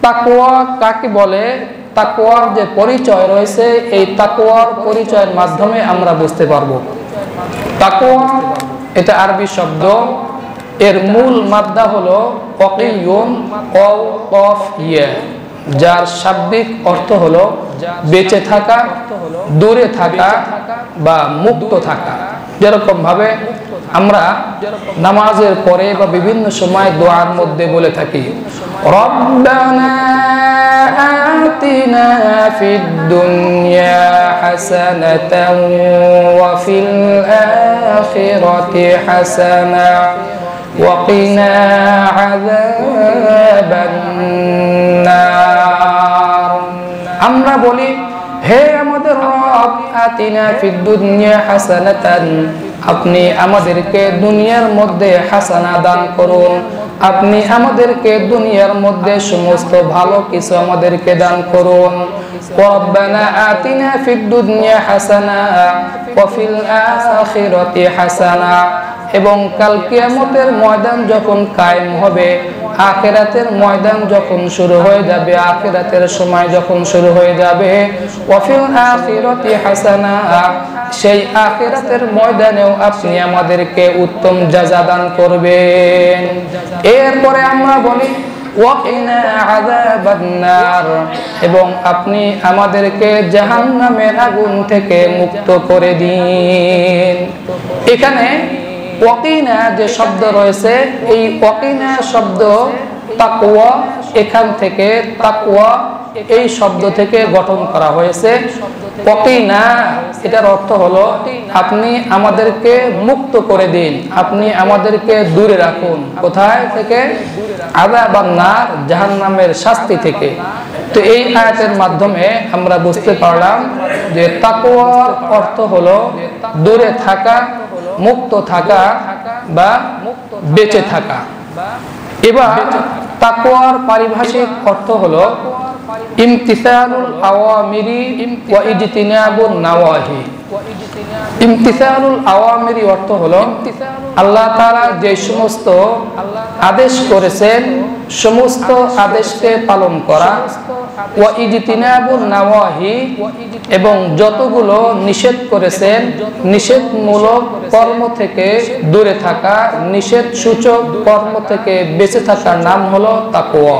তাকওয়া কাকে বলে, তাকওয়ার যে পরিচয় রয়েছে, এই তাকওয়ার পরিচয়ের মাধ্যমে আমরা বুঝতে পারবো। তাকওয়া এটা আরবি শব্দ, এর মূল মাদ্দা হলো ওয়াকিয়ুন কও কফ ইয়া, যার শাব্দিক অর্থ হলো বেঁচে থাকা, দূরে থাকা বা মুক্ত থাকা। যেরকম ভাবে আমরা নামাজের পরে বা বিভিন্ন সময় দোয়ার মধ্যে বলে থাকি, রব্বানা আতিনা ফিদ দুনিয়া হাসানাতাও ওয়া ফিল আখিরাতি হাসানা ওয়া কিনা আযাবান নার। আমরা বলি, হে আমাদের রব, আতিনা ফিদ দুনিয়া হাসানাতান, আপনি আমাদেরকে দুনিয়ার মধ্যে হাসানা দান করুন, আপনি আমাদেরকে দুনিয়ার মধ্যে সমস্ত ভালো কিছু আমাদেরকে দান করুন। রব্বানা আতিনা ফিদ দুনিয়া হাসানা ওয়া ফিল আখিরাতি হাসানা, এবং কাল কিয়ামতের ময়দান যখন কায়েম হবে, আখিরাতের ময়দান যখন শুরু হয়ে যাবে, আখিরাতের সময় যখন শুরু হয়ে যাবে, ওয়া ফিল আখিরাতি হাসানা, সেই আখিরাতের ময়দানেও আপনি আমাদেরকে উত্তম জাযা দান করবেন। এরপরে আমরা বলি ওয়া কিনা আযাবান নার, এবং আপনি আমাদেরকে জাহান্নামের আগুন থেকে মুক্ত করে দিন। এখানে ওয়াকিনা যে শব্দ রয়েছে, এই ওয়াকিনা শব্দ তাকওয়া, এখান থেকে তাকওয়া এই শব্দ থেকে গঠন করা হয়েছে। ওয়াকিনা এটার অর্থ হলো আপনি আমাদেরকে মুক্ত করে দিন, আপনি আমাদেরকে দূরে রাখুন। কোথায় থেকে? আযাবান নার, জাহান্নামের শাস্তি থেকে। তো এই আয়াতের মাধ্যমে আমরা বুঝতে পারলাম যে তাকওয়ার অর্থ হলো দূরে থাকা, মুক্ত থাকা বা বেঁচে থাকা। এবার তাকওয়ার পারিভাষিক অর্থ হলো ইমতিসালুল আওয়ামিরি ওয়া ইজতিনাবুন নাওয়াহি। ইমতিসালুল আওয়ামিরি অর্থ হলো আল্লাহ তাআলা যে সমস্ত আদেশ করেছেন, সমস্ত আদেশকে পালন করা, ওয়া ইজতিনাবুন নাওয়াহি, এবং যতগুলো নিষেধ করেছেন, নিষেধমূলক কর্ম থেকে দূরে থাকা, নিষেধ সূচক কর্ম থেকে বেঁচে থাকার নাম হলো তাকওয়া।